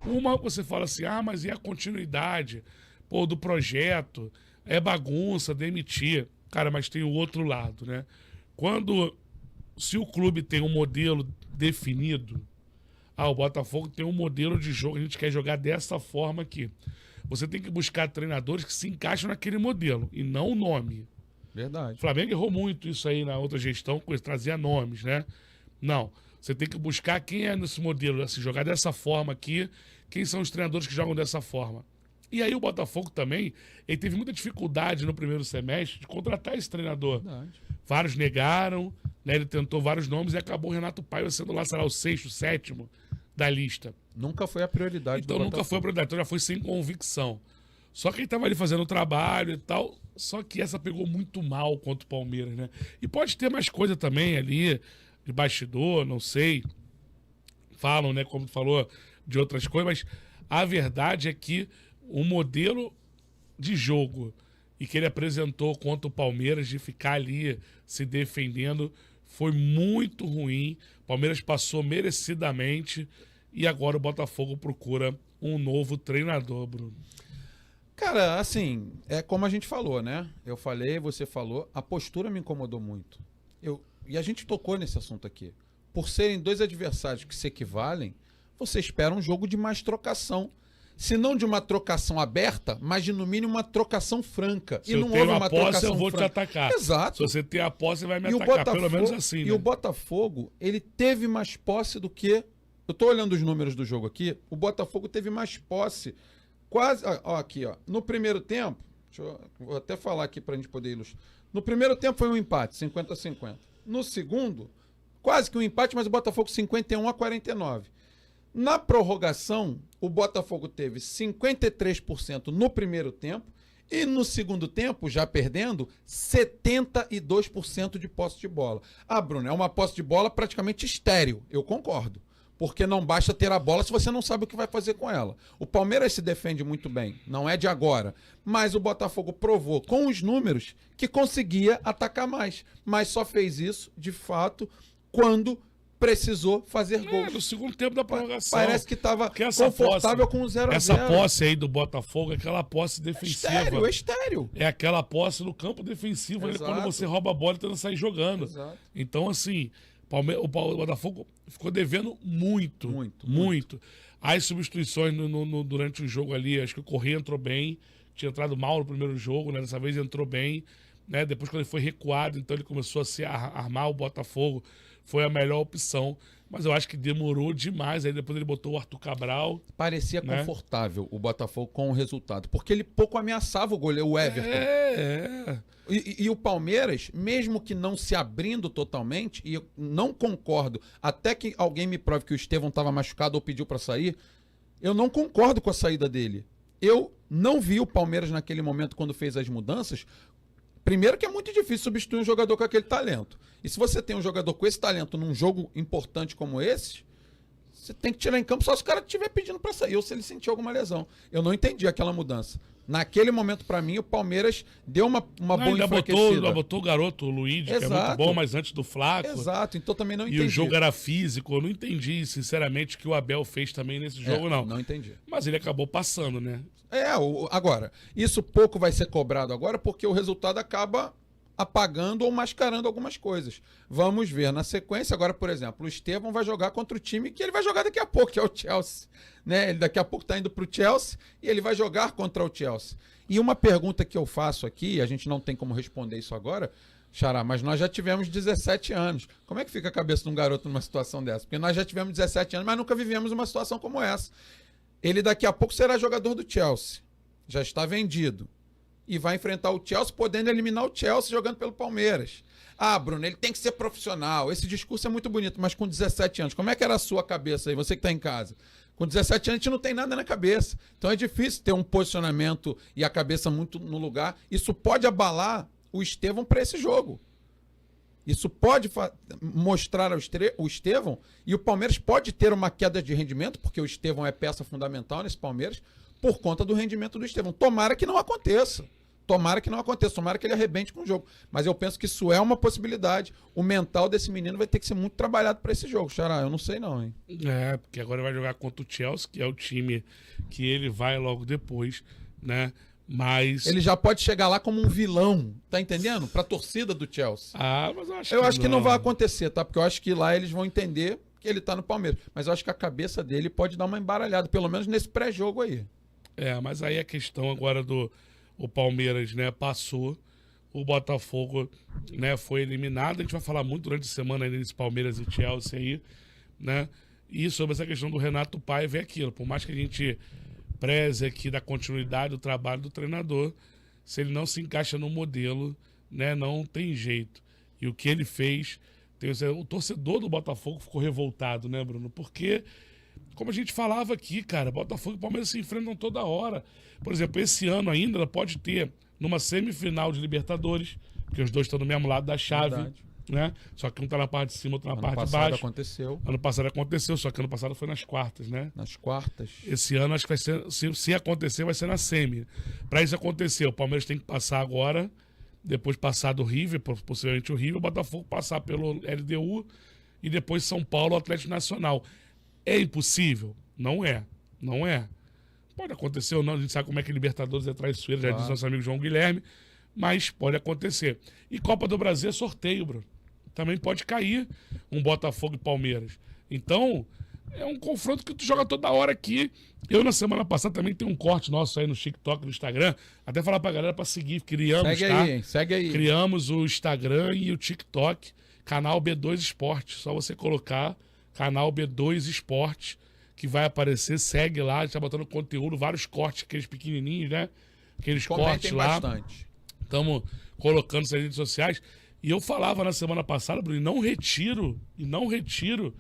Uma você fala assim, mas e a continuidade, pô, do projeto? É bagunça, demitir. Cara, mas tem o outro lado, né? Se o clube tem um modelo definido, o Botafogo tem um modelo de jogo, a gente quer jogar dessa forma aqui. Você tem que buscar treinadores que se encaixam naquele modelo, e não o nome. Verdade. O Flamengo errou muito isso aí na outra gestão, trazia nomes, né? Não. Você tem que buscar quem é nesse modelo, assim, jogar dessa forma aqui, quem são os treinadores que jogam dessa forma. E aí o Botafogo também, ele teve muita dificuldade no primeiro semestre de contratar esse treinador. Verdade. Vários negaram, né? Ele tentou vários nomes e acabou o Renato Paiva sendo lá, sei lá, o 6º, 7º da lista. Nunca foi a prioridade então do nunca foi a prioridade, então já foi sem convicção. Só que ele estava ali fazendo o trabalho e tal, só que essa pegou muito mal contra o Palmeiras, né? E pode ter mais coisa também ali, de bastidor, não sei. Falam, né, como tu falou, de outras coisas, mas a verdade é que o modelo de jogo e que ele apresentou contra o Palmeiras de ficar ali se defendendo foi muito ruim. O Palmeiras passou merecidamente e agora o Botafogo procura um novo treinador, Bruno. Cara, assim, é como a gente falou, né? Eu falei, você falou, a postura me incomodou muito. E a gente tocou nesse assunto aqui. Por serem dois adversários que se equivalem, você espera um jogo de mais trocação. Se não de uma trocação aberta, mas de no mínimo uma trocação franca. Se eu tenho a posse, eu vou te atacar. Exato. Se você tem a posse, você vai me atacar, pelo menos assim, né? E o Botafogo, ele teve mais posse do que... Eu tô olhando os números do jogo aqui, o Botafogo teve mais posse. Quase... Ó, aqui, ó. No primeiro tempo, vou até falar aqui pra gente poder ilustrar. No primeiro tempo foi um empate, 50-50. No segundo, quase que um empate, mas o Botafogo 51-49. Na prorrogação, o Botafogo teve 53% no primeiro tempo e no segundo tempo, já perdendo, 72% de posse de bola. Bruno, é uma posse de bola praticamente estéril, eu concordo. Porque não basta ter a bola se você não sabe o que vai fazer com ela. O Palmeiras se defende muito bem, não é de agora. Mas o Botafogo provou com os números que conseguia atacar mais. Mas só fez isso, de fato, quando precisou fazer gols. No segundo tempo da prorrogação. Parece que estava confortável com o 0-0. Essa posse aí do Botafogo é aquela posse defensiva. Estéreo. É aquela posse no campo defensivo, quando você rouba a bola e tenta sair jogando. Exato. Então, assim... O Botafogo ficou devendo muito. As substituições durante o jogo ali, acho que o Corrêa entrou bem, tinha entrado mal no primeiro jogo, né? Dessa vez entrou bem, né? Depois quando ele foi recuado, então ele começou a se armar o Botafogo, foi a melhor opção, mas eu acho que demorou demais, aí depois ele botou o Arthur Cabral. Parecia confortável o Botafogo com o resultado, porque ele pouco ameaçava o goleiro, o Everton. E o Palmeiras, mesmo que não se abrindo totalmente, e eu não concordo, até que alguém me prove que o Estevão estava machucado ou pediu para sair, eu não concordo com a saída dele. Eu não vi o Palmeiras naquele momento, quando fez as mudanças. Primeiro que é muito difícil substituir um jogador com aquele talento. E se você tem um jogador com esse talento num jogo importante como esse, você tem que tirar em campo só se o cara estiver pedindo para sair ou se ele sentir alguma lesão. Eu não entendi aquela mudança. Naquele momento, para mim, o Palmeiras deu uma boa enfraquecida. Botou o garoto, o Luiz, que é muito bom, mas antes do Flaco. Exato, então também não entendi. E o jogo era físico, eu não entendi, sinceramente, o que o Abel fez também nesse jogo, não. Não entendi. Mas ele acabou passando, né? Agora, isso pouco vai ser cobrado agora, porque o resultado acaba apagando ou mascarando algumas coisas. Vamos ver na sequência. Agora, por exemplo, o Estevão vai jogar contra o time que ele vai jogar daqui a pouco, que é o Chelsea. Né? Ele daqui a pouco está indo para o Chelsea e ele vai jogar contra o Chelsea. E uma pergunta que eu faço aqui, a gente não tem como responder isso agora, Xará, mas nós já tivemos 17 anos. Como é que fica a cabeça de um garoto numa situação dessa? Porque nós já tivemos 17 anos, mas nunca vivemos uma situação como essa. Ele daqui a pouco será jogador do Chelsea. Já está vendido. E vai enfrentar o Chelsea, podendo eliminar o Chelsea jogando pelo Palmeiras. Bruno, ele tem que ser profissional. Esse discurso é muito bonito, mas com 17 anos, como é que era a sua cabeça aí, você que está em casa? Com 17 anos a gente não tem nada na cabeça. Então é difícil ter um posicionamento e a cabeça muito no lugar. Isso pode abalar o Estevão para esse jogo. Isso pode mostrar o Estevão, e o Palmeiras pode ter uma queda de rendimento, porque o Estevão é peça fundamental nesse Palmeiras, por conta do rendimento do Estevão. Tomara que não aconteça. Tomara que não aconteça, tomara que ele arrebente com o jogo. Mas eu penso que isso é uma possibilidade. O mental desse menino vai ter que ser muito trabalhado para esse jogo, Xará. Eu não sei não, hein? Porque agora vai jogar contra o Chelsea, que é o time que ele vai logo depois, né? Mas... Ele já pode chegar lá como um vilão, tá entendendo? Pra torcida do Chelsea. Mas eu acho que não vai acontecer, tá? Porque eu acho que lá eles vão entender que ele tá no Palmeiras. Mas eu acho que a cabeça dele pode dar uma embaralhada, pelo menos nesse pré-jogo aí. Mas aí a questão agora o Palmeiras, né, passou, o Botafogo, né, foi eliminado. A gente vai falar muito durante a semana aí desse Palmeiras e Chelsea aí, né? E sobre essa questão do Renato Paiva é aquilo. Por mais que a gente preze aqui da continuidade do trabalho do treinador, se ele não se encaixa no modelo, né, não tem jeito. E o que ele fez, o torcedor do Botafogo ficou revoltado, né, Bruno? Porque, como a gente falava aqui, cara, Botafogo e Palmeiras se enfrentam toda hora. Por exemplo, esse ano ainda ela pode ter numa semifinal de Libertadores, porque os dois estão do mesmo lado da chave. Verdade. Né? Só que um tá na parte de cima, outro na parte de baixo. Ano passado aconteceu, só que ano passado foi nas quartas, né? Nas quartas. Esse ano acho que vai ser, se acontecer, vai ser na semi. Para isso acontecer, o Palmeiras tem que passar agora, depois passar do River, possivelmente o River, o Botafogo passar pelo LDU e depois São Paulo, Atlético Nacional. É impossível? Não é. Não é. Pode acontecer ou não, a gente sabe como é que Libertadores é traiçoeira, já disse nosso amigo João Guilherme, mas pode acontecer. E Copa do Brasil é sorteio, Bruno. Também pode cair um Botafogo e Palmeiras. Então, é um confronto que tu joga toda hora aqui. Eu, na semana passada, também tem um corte nosso aí no TikTok, no Instagram. Até falar pra galera pra seguir. Criamos, segue aí, hein? Segue aí. Criamos o Instagram e o TikTok, canal B2 Esporte. Só você colocar canal B2 Esporte, que vai aparecer. Segue lá, a gente tá botando conteúdo, vários cortes, aqueles pequenininhos, né? Aqueles cortes lá. Bastante. Estamos colocando nas redes sociais. E eu falava na semana passada, Bruno, e não retiro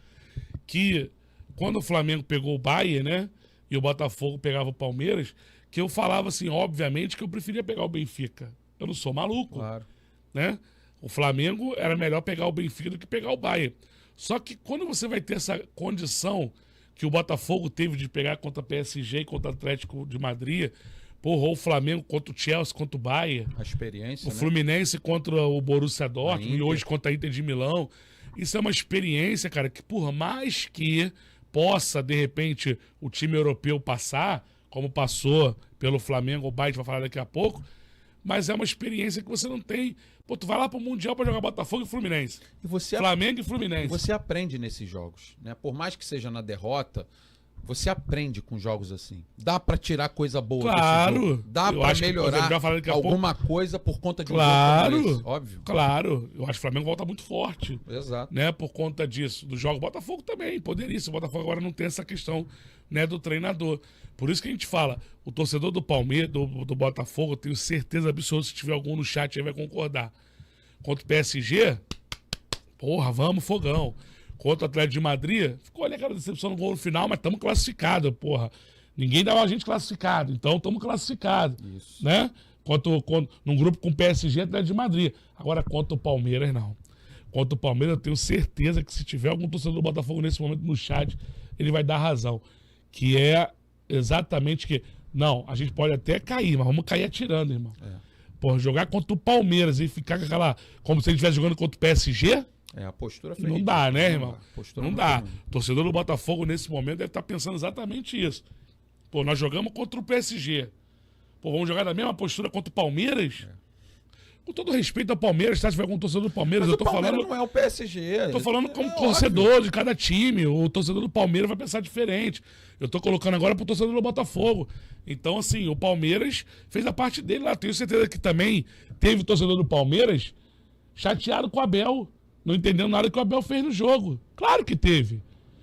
que quando o Flamengo pegou o Bayern, né, e o Botafogo pegava o Palmeiras, que eu falava assim, obviamente, que eu preferia pegar o Benfica. Eu não sou maluco, claro, né? O Flamengo era melhor pegar o Benfica do que pegar o Bayern. Só que quando você vai ter essa condição que o Botafogo teve de pegar contra o PSG e contra o Atlético de Madrid, porra, ou o Flamengo contra o Chelsea, contra o Bayern. A experiência, o Fluminense contra o Borussia Dortmund e hoje contra a Inter de Milão. Isso é uma experiência, cara, que por mais que possa, de repente, o time europeu passar, como passou pelo Flamengo, o Bayern vai falar daqui a pouco, mas é uma experiência que você não tem. Pô, tu vai lá pro Mundial pra jogar Botafogo e Fluminense. Flamengo e Fluminense. Você aprende nesses jogos, né? Por mais que seja na derrota, você aprende com jogos assim. Dá pra tirar coisa boa desse jogo. Dá pra melhorar alguma coisa por conta de um jogo como esse, óbvio. Claro. Eu acho que o Flamengo volta muito forte. Exato. Né? Por conta disso. Do jogo Botafogo também, poderia. O Botafogo agora não tem essa questão, né, do treinador. Por isso que a gente fala, o torcedor do Palmeiras, do Botafogo, eu tenho certeza absoluta, se tiver algum no chat aí vai concordar. Contra o PSG, porra, vamos, fogão. Contra o Atlético de Madrid, ficou ali aquela decepção no gol no final, mas estamos classificados, porra. Ninguém dava a gente classificado, então estamos classificados. Isso. Né? Num grupo com PSG e Atlético de Madrid. Agora, contra o Palmeiras, não. Contra o Palmeiras, eu tenho certeza que se tiver algum torcedor do Botafogo nesse momento no chat, ele vai dar razão. Que é exatamente que, não, a gente pode até cair, mas vamos cair atirando, irmão. Porra, jogar contra o Palmeiras e ficar com aquela, como se ele estivesse jogando contra o PSG... a postura feita. Não dá, né, irmão? Não dá. O torcedor do Botafogo, nesse momento, deve estar pensando exatamente isso. Pô, nós jogamos contra o PSG. Pô, vamos jogar na mesma postura contra o Palmeiras? Com todo respeito ao Palmeiras, se tiver algum torcedor do Palmeiras, mas eu tô Palmeiras falando... não é o PSG. Tô falando como torcedor óbvio. De cada time. O torcedor do Palmeiras vai pensar diferente. Eu tô colocando agora pro torcedor do Botafogo. Então, assim, o Palmeiras fez a parte dele lá. Tenho certeza que também teve o torcedor do Palmeiras chateado com o Abel. Não entendendo nada que o Abel fez no jogo. Claro que teve.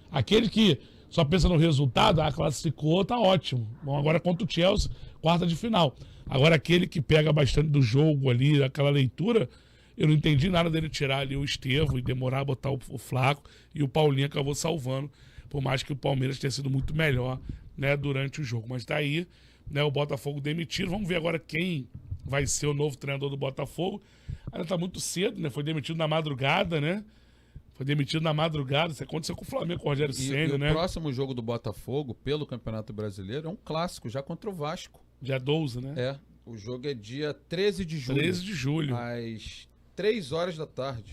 Aquele que só pensa no resultado, classificou, tá ótimo. Bom, agora contra o Chelsea, quarta de final. Agora aquele que pega bastante do jogo ali, aquela leitura, eu não entendi nada dele tirar ali o Estevão e demorar a botar o Flaco, e o Paulinho acabou salvando, por mais que o Palmeiras tenha sido muito melhor, né, durante o jogo. Mas daí, né, o Botafogo demitido. Vamos ver agora quem vai ser o novo treinador do Botafogo. Ainda tá muito cedo, né? Foi demitido na madrugada, né? Foi demitido na madrugada. Isso aconteceu com o Flamengo, com o Rogério Ceni, né? O próximo jogo do Botafogo, pelo Campeonato Brasileiro, é um clássico, já contra o Vasco. Dia 12, né? O jogo é dia 13 de julho. 13 de julho. Às 3 horas da tarde.